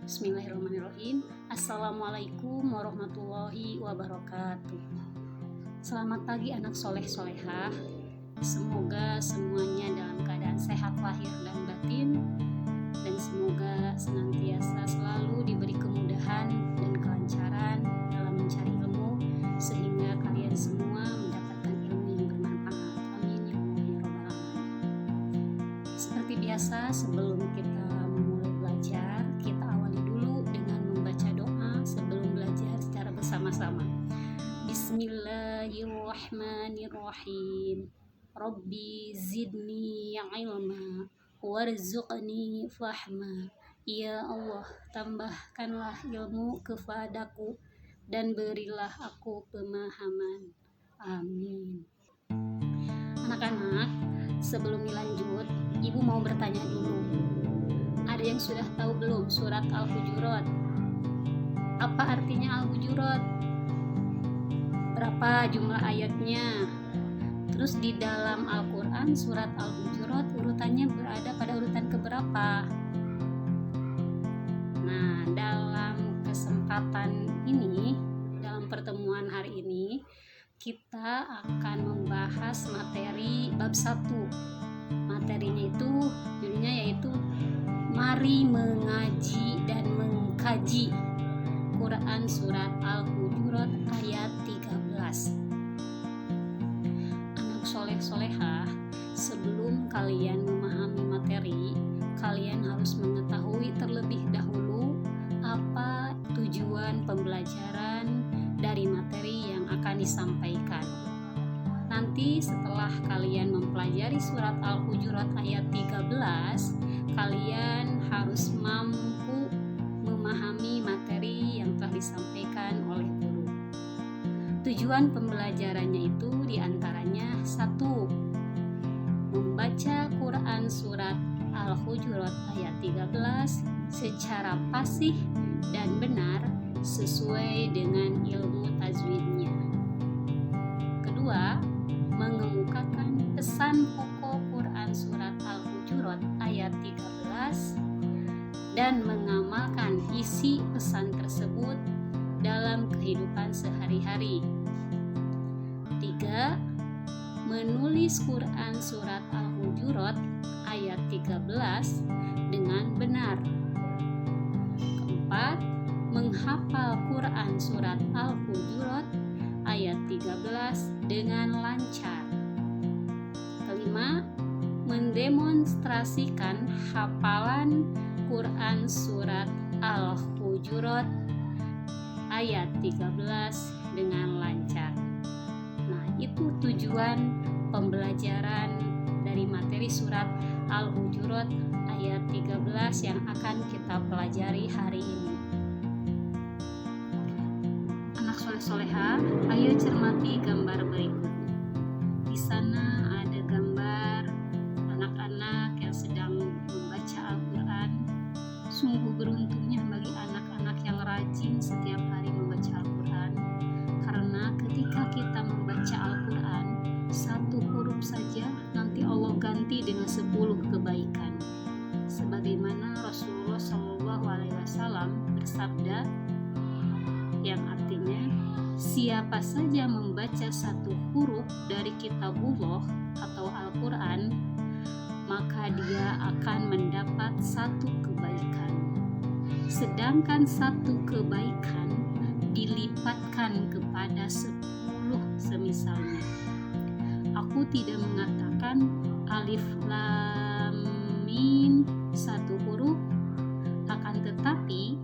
Bismillahirrahmanirrahim. Assalamualaikum warahmatullahi wabarakatuh. Selamat pagi anak soleh-solehah. Semoga semuanya dalam keadaan sehat lahir dan batin, dan semoga senantiasa selalu diberi kemudahan dan kelancaran dalam mencari ilmu, sehingga kalian semua mendapatkan ilmu yang bermanfaat. Amin ya Allah ya Rabbal alamin. Seperti biasa, sebelum kita memulai belajar, kita awali dulu dengan membaca doa sebelum belajar secara bersama-sama. Bismillahirrahmanirrahim. Rabbi zidni ilma warzuqni fahma. Ya Allah, tambahkanlah ilmu kepadaku dan berilah aku pemahaman. Amin. Anak-anak, sebelum dilanjut, Ibu mau bertanya dulu. Ada yang sudah tahu belum surat Al-Hujurat? Apa artinya Al-Hujurat? Berapa jumlah ayatnya? Terus di dalam Al-Quran surat Al-Hujurat urutannya berada pada urutan keberapa? Nah, dalam kesempatan ini, dalam pertemuan hari ini, kita akan membahas materi bab 1. Materinya itu, judulnya yaitu Mari Mengaji dan Mengkaji Quran Surat Al-Hujurat ayat 13. Anak soleh-solehah, sebelum kalian memahami materi, kalian harus mengetahui terlebih dahulu apa tujuan pembelajaran dari materi yang akan disampaikan. Nanti setelah kalian mempelajari surat Al-Hujurat ayat 13, kalian harus mampu memahami materi yang telah disampaikan oleh guru. Tujuan pembelajarannya itu diantaranya 1. Membaca Quran surat Al-Hujurat ayat 13 secara fasih dan benar sesuai dengan ilmu tajwidnya. Kedua, mengemukakan pesan pokok Quran surat Al-Hujurat ayat 13 dan mengamalkan isi pesan tersebut dalam kehidupan sehari-hari. 3. Menulis Quran surat Al-Hujurat ayat 13 dengan benar. 4. Menghafal Quran surat Al-Hujurat ayat 13 dengan lancar. 5. Mendemonstrasikan hafalan Quran surat Al-Hujurat ayat 13 dengan lancar. Nah, itu tujuan pembelajaran dari materi surat Al-Hujurat ayat 13 yang akan kita pelajari hari ini. Anak soleh-soleha, ayo cermati gambar berikut. Di sana ada gambar anak-anak yang sedang membaca Al-Quran. Sungguh beruntungnya bagi anak-anak yang rajin setiap hari membaca Al-Quran, karena ketika kita membaca Al-Quran, 1 huruf saja nanti Allah ganti dengan 10 kebaikan. Sebagaimana Rasulullah SAW bersabda, yang artinya, siapa saja membaca 1 huruf dari kitabullah atau Al-Quran, maka dia akan mendapat 1 kebaikan. Sedangkan 1 kebaikan dilipatkan kepada 10 semisalnya. Aku tidak mengatakan alif lam mim 1 huruf, akan tetapi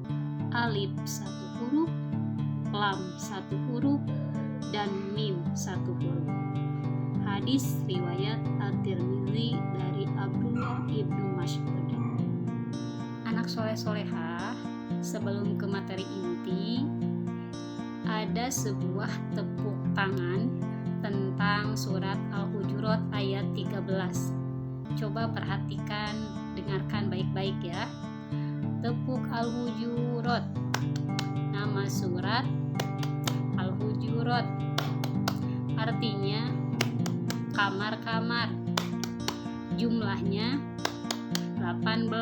alif 1 huruf, lam 1 huruf, dan mim 1 huruf. Hadis riwayat At-Tirmidzi dari Abdullah ibnu Mas'ud. Anak soleh-solehah, sebelum ke materi inti, ada sebuah tepuk tangan tentang surat Al-Hujurat ayat 13. Coba perhatikan, dengarkan baik-baik ya. Tepuk Al-Hujurat. Nama surat Al-Hujurat, artinya kamar-kamar. Jumlahnya 18.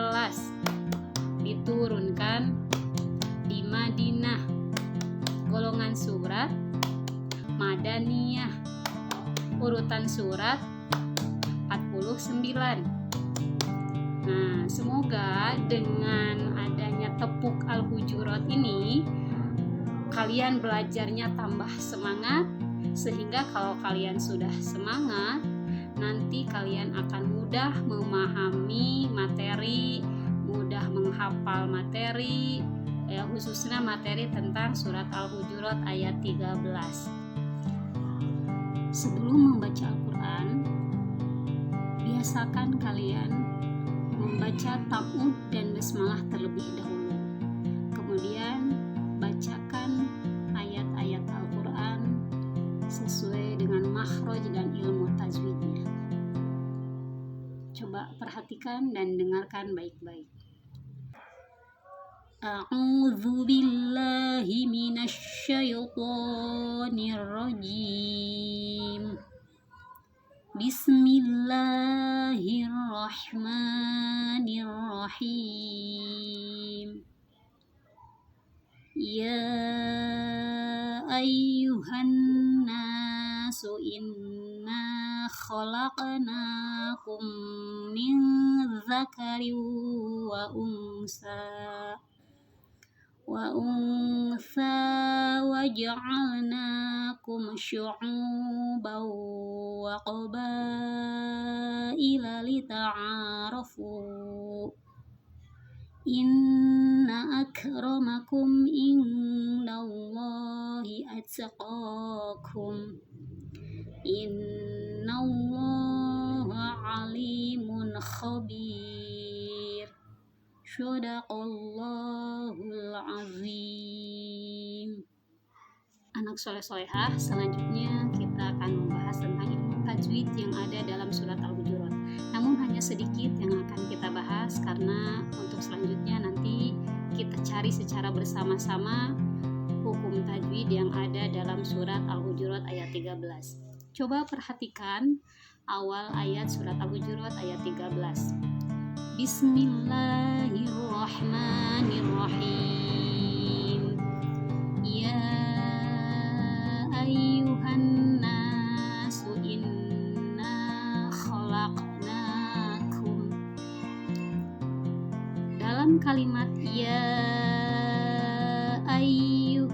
Diturunkan di Madinah. Golongan surat Madaniyah. Urutan surat 49. Nah, semoga dengan adanya tepuk Al-Hujurat ini kalian belajarnya tambah semangat, sehingga kalau kalian sudah semangat, nanti kalian akan mudah memahami materi, mudah menghafal materi, khususnya materi tentang surat Al-Hujurat ayat 13. Sebelum membaca Al-Quran, biasakan kalian membaca ta'awudz dan basmalah terlebih dahulu. Kemudian bacakan ayat-ayat Al-Quran sesuai dengan makhraj dan ilmu tajwidnya. Coba perhatikan dan dengarkan baik-baik. A'udzu billahi minasy syaithanir rajim. Bismillahirrahmanirrahim. Ya ayyuhan nasu inna khalaqnakum min dzakarin wa unsa waja'alnakum syu'uban wa qabaila lita'arafu. Inna akramakum indallahi atqakum. Innallaha alimun khabir. Shadaqallahul azim. Anak soleh-solehah, selanjutnya kita akan membahas tentang ilmu tajwid yang ada dalam surat Al-Hujurat. Namun hanya sedikit yang akan kita bahas, karena untuk selanjutnya nanti kita cari secara bersama-sama hukum tajwid yang ada dalam surat Al-Hujurat ayat 13. Coba perhatikan awal ayat surat Al-Hujurat ayat 13. Bismillahirrahmanirrahim. Ya ayyuhan nasu inna khalaqnakum. Dalam kalimat ya ayyuh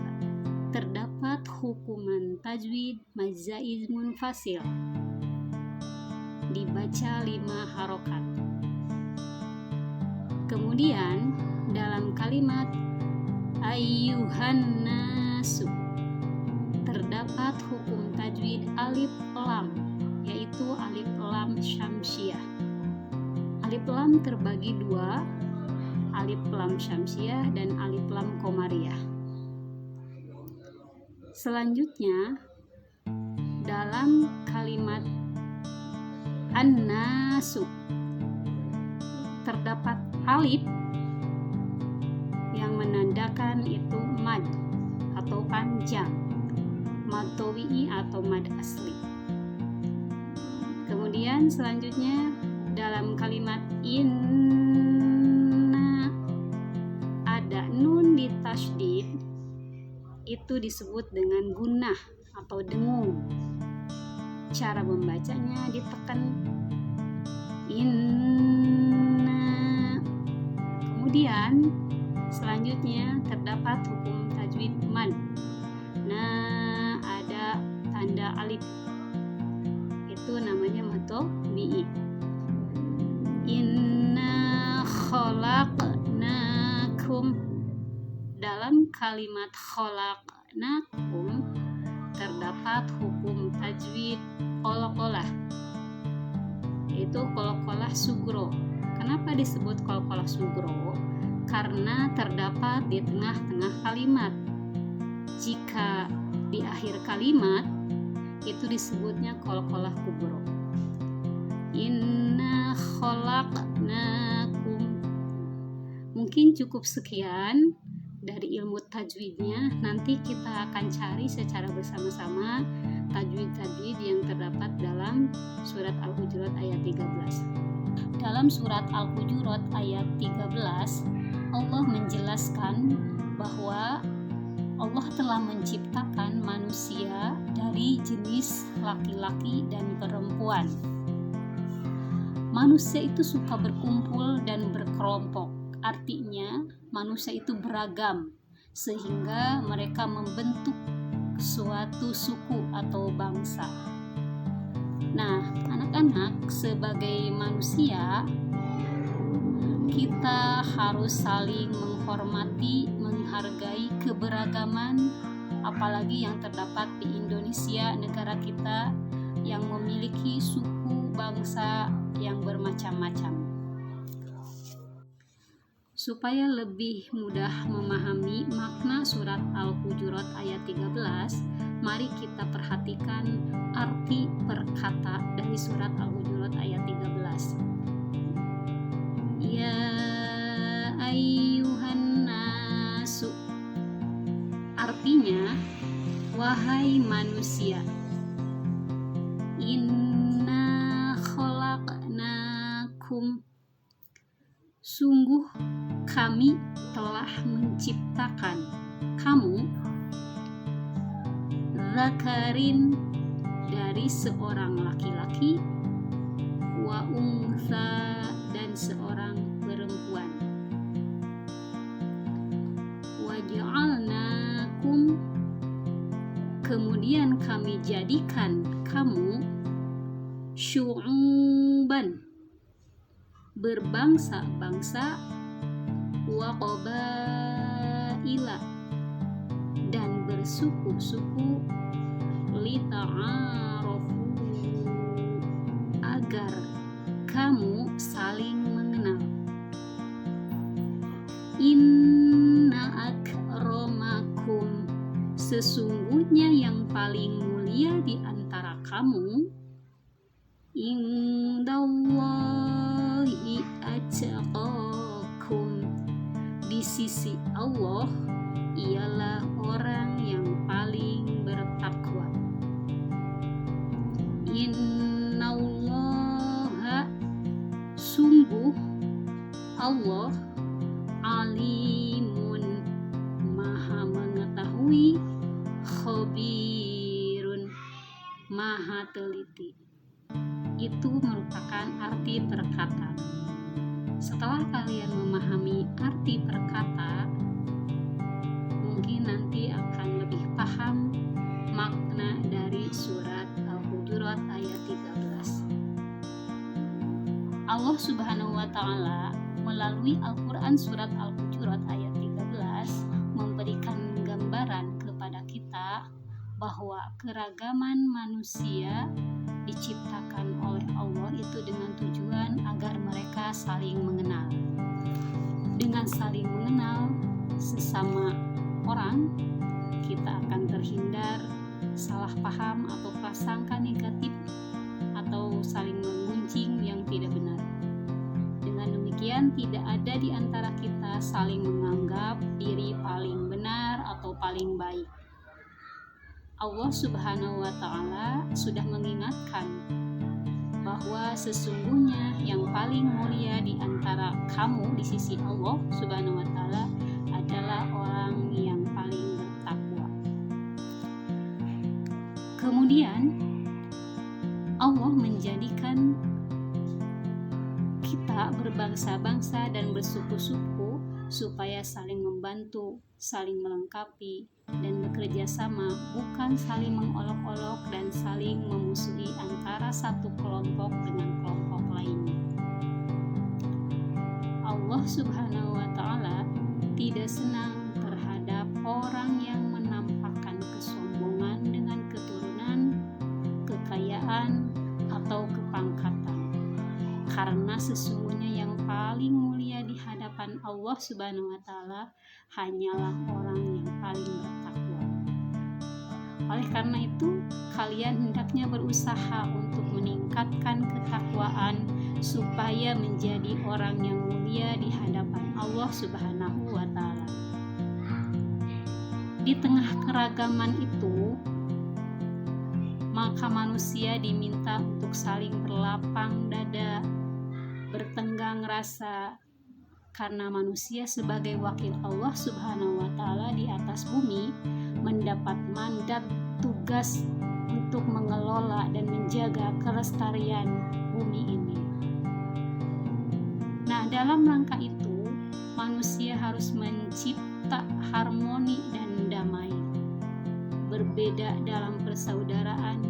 terdapat hukuman tajwid majzaiz munfasil, dibaca 5 harokat. Kemudian dalam kalimat ayyuhan nasu terdapat hukum tajwid alif lam, yaitu alif lam syamsiah. Alif lam terbagi 2, alif lam syamsiah dan alif lam qamariyah. Selanjutnya dalam kalimat an-nasu terdapat alif yang menandakan itu mad atau panjang, mad tabi'i atau mad asli. Kemudian selanjutnya dalam kalimat inna ada nun di tasydid, itu disebut dengan gunnah atau dengung. Cara membacanya ditekan inna. Kemudian selanjutnya terdapat hukum tajwid mad. Nah, ada tanda alif, itu namanya mad tabi'i. Inna khalaqnakum. Dalam kalimat khalaqnakum terdapat hukum tajwid qalqalah, yaitu qalqalah sugro. Kenapa disebut qalqalah sugro? Karena terdapat di tengah-tengah kalimat. Jika di akhir kalimat, itu disebutnya qalqalah kubro. Inna khalaqnakum. Mungkin cukup sekian dari ilmu tajwidnya. Nanti kita akan cari secara bersama-sama tajwid-tajwid yang terdapat dalam surat Al-Hujurat ayat 13. Dalam surat Al-Hujurat ayat 13 Allah menjelaskan bahwa Allah telah menciptakan manusia dari jenis laki-laki dan perempuan. Manusia itu suka berkumpul dan berkelompok. Artinya, manusia itu beragam, sehingga mereka membentuk suatu suku atau bangsa. Nah, anak-anak, sebagai manusia, kita harus saling menghormati, menghargai keberagaman, apalagi yang terdapat di Indonesia, negara kita yang memiliki suku bangsa yang bermacam-macam. Supaya lebih mudah memahami makna surat Al-Hujurat ayat 13, mari kita perhatikan arti per kata dari surat Al-Hujurat ayat 13. Ya ayyuhan nasu, artinya wahai manusia. Inna khalaqnakum, sungguh kami telah menciptakan kamu, zakarin, dari seorang laki-laki, wa untha, dan seorang perempuan. Wa ja'alnakum, kemudian kami jadikan kamu syu'uban, berbangsa-bangsa, wa qabaila, dan bersuku-suku, lita'arafu, agar kamu saling mengenal. Inna akramakum, sesungguhnya yang paling mulia di antara kamu, indallahi atqakum, di sisi Allah ialah orang yang paling bertakwa. Innallaha, sungguh Allah, alimun, maha mengetahui, khabirun, maha teliti. Itu merupakan arti perkata. Setelah kalian memahami arti perkata, mungkin nanti akan lebih paham makna dari surat Al-Hujurat ayat 13. Allah Subhanahu wa Ta'ala melalui Al-Quran surat Al-Hujurat ayat 13 memberikan gambaran kepada kita bahwa keragaman manusia diciptakan oleh Allah itu dengan tujuan agar mereka saling mengenal. Dengan saling mengenal sesama orang, kita akan terhindar salah paham atau prasangka negatif atau saling menggunjing yang tidak benar. Dengan demikian, tidak ada di antara kita saling menganggap diri paling benar atau paling baik. Allah Subhanahu wa Ta'ala sudah mengingatkan bahwa sesungguhnya yang paling mulia di antara kamu di sisi Allah Subhanahu wa Ta'ala adalah orang yang paling bertakwa. Kemudian Allah menjadikan kita berbangsa-bangsa dan bersuku-suku supaya saling membantu, saling melengkapi, dan bekerja sama, bukan saling mengolok-olok dan saling memusuhi antara satu kelompok dengan kelompok lainnya. Allah Subhanahu wa Ta'ala tidak senang terhadap orang yang menampakkan kesombongan dengan keturunan, kekayaan, atau kepangkatan, karena sesungguhnya yang paling mulia di hadapan Allah Subhanahu wa Ta'ala hanyalah orang yang paling bertakwa. Oleh karena itu, kalian hendaknya berusaha untuk meningkatkan ketakwaan supaya menjadi orang yang mulia di hadapan Allah Subhanahu wa Ta'ala. Di tengah keragaman itu, maka manusia diminta untuk saling berlapang dada, bertenggang rasa, karena manusia sebagai wakil Allah Subhanahu wa Ta'ala di atas bumi mendapat mandat tugas untuk mengelola dan menjaga kelestarian bumi ini. Nah, dalam rangka itu, manusia harus mencipta harmoni dan damai. Berbeda dalam persaudaraan,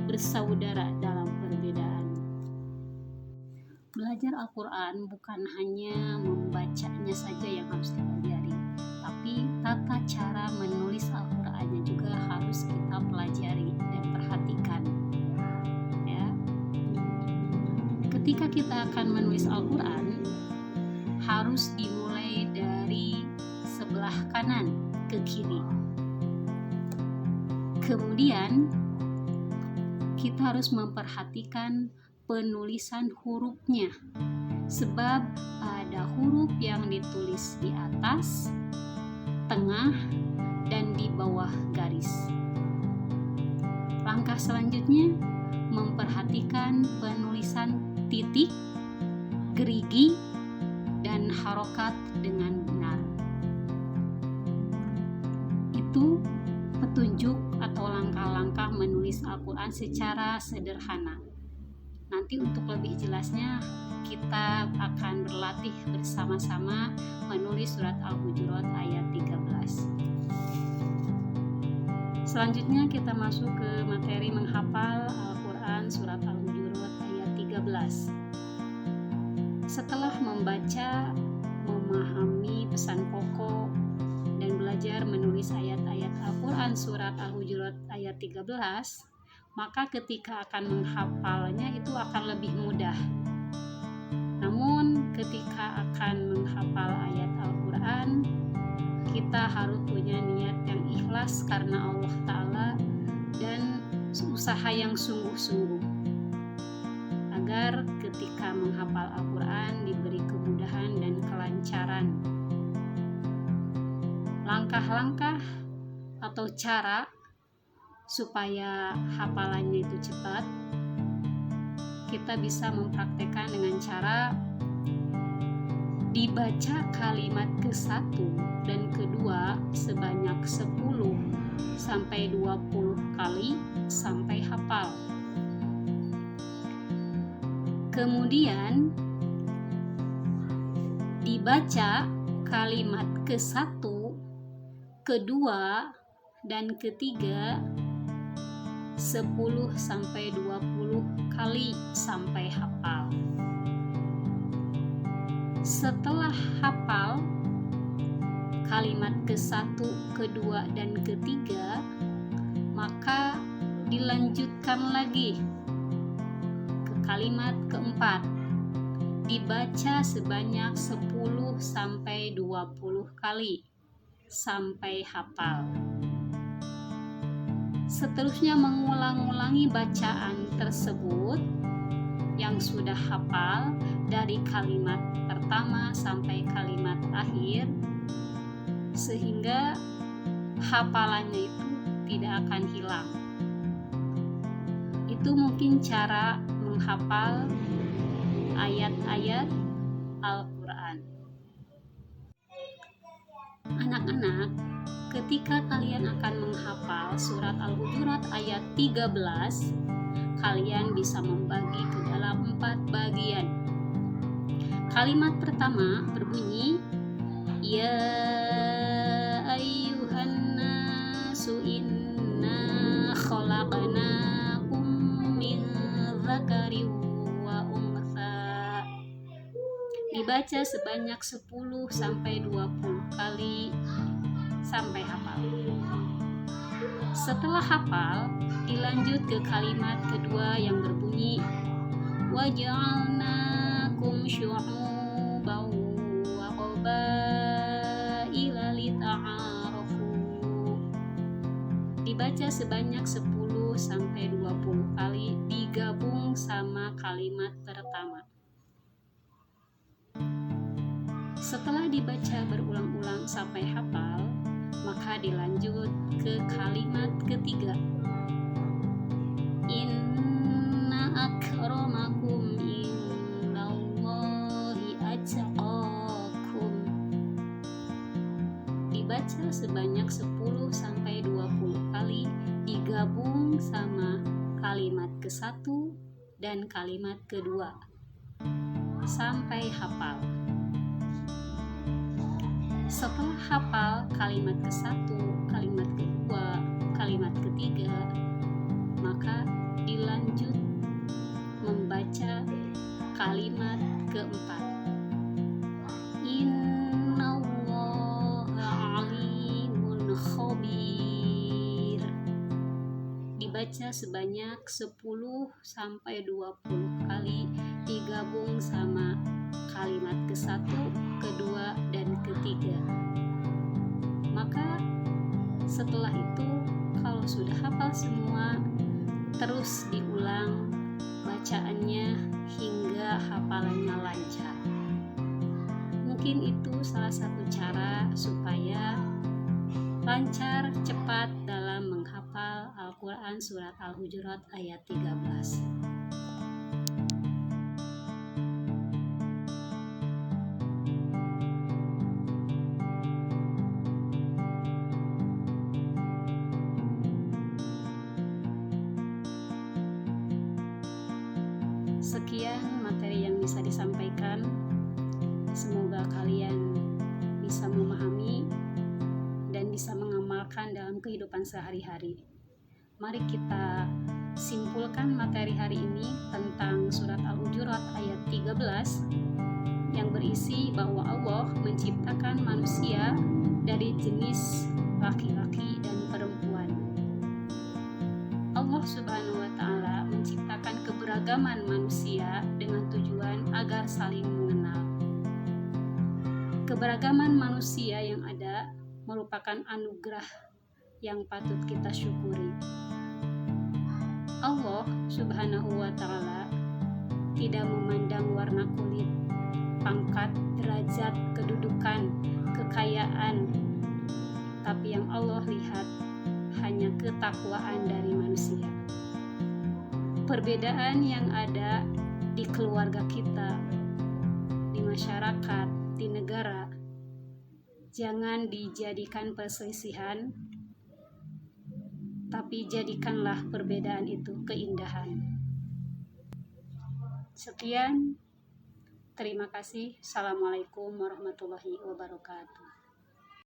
bersaudara dalam perbedaan. Belajar Al-Quran bukan hanya membacanya saja yang harus dipelajari, tapi tata cara menulis Al-Qurannya juga harus kita pelajari dan perhatikan. Ya. Ketika kita akan menulis Al-Quran, harus dimulai dari sebelah kanan ke kiri. Kemudian kita harus memperhatikan penulisan hurufnya, sebab ada huruf yang ditulis di atas, tengah, dan di bawah garis. Langkah selanjutnya, memperhatikan penulisan titik, gerigi, dan harokat dengan benar. Itu petunjuk atau langkah-langkah menulis Al-Quran secara sederhana. Nanti untuk lebih jelasnya kita akan berlatih bersama-sama menulis surat Al-Hujurat ayat 13. Selanjutnya kita masuk ke materi menghafal Al-Quran surat Al-Hujurat ayat 13. Setelah membaca, memahami pesan pokok, dan belajar menulis ayat-ayat Al-Quran surat Al-Hujurat ayat 13, maka ketika akan menghafalnya itu akan lebih mudah. Namun ketika akan menghafal ayat Al-Quran, kita harus punya niat yang ikhlas karena Allah Ta'ala dan usaha yang sungguh-sungguh, agar ketika menghafal Al-Quran diberi kemudahan dan kelancaran. Langkah-langkah atau cara supaya hafalannya itu cepat, kita bisa mempraktekkan dengan cara dibaca kalimat ke-1 dan kedua sebanyak 10 sampai 20 kali sampai hafal. Kemudian dibaca kalimat ke-1, kedua, dan ketiga 10 sampai 20 kali sampai hafal. Setelah hafal kalimat ke-1, kedua, dan ketiga, maka dilanjutkan lagi ke kalimat ke-4. Dibaca sebanyak 10 sampai 20 kali sampai hafal. Seterusnya mengulang-ulangi bacaan tersebut yang sudah hafal dari kalimat pertama sampai kalimat akhir, sehingga hafalannya itu tidak akan hilang. Itu mungkin cara menghafal ayat-ayat Al-Quran. Anak-anak, ketika kalian akan menghafal surat Al-Hujurat ayat 13, kalian bisa membagi ke dalam 4 bagian. Kalimat pertama berbunyi, Ya ayyuhan nasu inna khalaqnakum min dzakarin wa untha. Dibaca sebanyak 10 sampai 20 kali sampai hafal. Setelah hafal, dilanjut ke kalimat kedua yang berbunyi waja'alnakum syu'uban wa qabaila lita'arafu. Dibaca sebanyak 10 sampai 20 kali digabung sama kalimat pertama. Setelah dibaca berulang-ulang sampai hafal, maka dilanjut ke kalimat ketiga. Inna akramakum indallahi atqakum. dibaca sebanyak 10 sampai 20 kali digabung sama kalimat ke-1 dan kalimat kedua sampai hafal. Setelah hafal kalimat ke-1, kalimat kedua, kalimat ketiga, maka dilanjut membaca kalimat keempat. Innallaha alimun khabir. Dibaca sebanyak 10 sampai 20 kali digabung sama kalimat ke-1, kedua, dan ketiga. Maka setelah itu kalau sudah hafal semua, terus diulang bacaannya hingga hafalannya lancar. Mungkin itu salah satu cara supaya lancar, cepat dalam menghafal Al-Quran Surat Al-Hujurat ayat 13. Sekian materi yang bisa disampaikan. Semoga kalian bisa memahami dan bisa mengamalkan dalam kehidupan sehari-hari. Mari kita simpulkan materi hari ini tentang surat Al-Hujurat ayat 13 yang berisi bahwa Allah menciptakan manusia dari jenis laki-laki dan perempuan. Allah Subhanahu wa Ta'ala menciptakan keberagaman manusia dengan tujuan agar saling mengenal. Keberagaman manusia yang ada merupakan anugerah yang patut kita syukuri. Allah Subhanahu wa Ta'ala tidak memandang warna kulit, pangkat, derajat, kedudukan, kekayaan, tapi yang Allah lihat hanya ketakwaan dari manusia. Perbedaan yang ada di keluarga kita, di masyarakat, di negara, jangan dijadikan perselisihan, tapi jadikanlah perbedaan itu keindahan. Sekian, terima kasih. Assalamualaikum warahmatullahi wabarakatuh.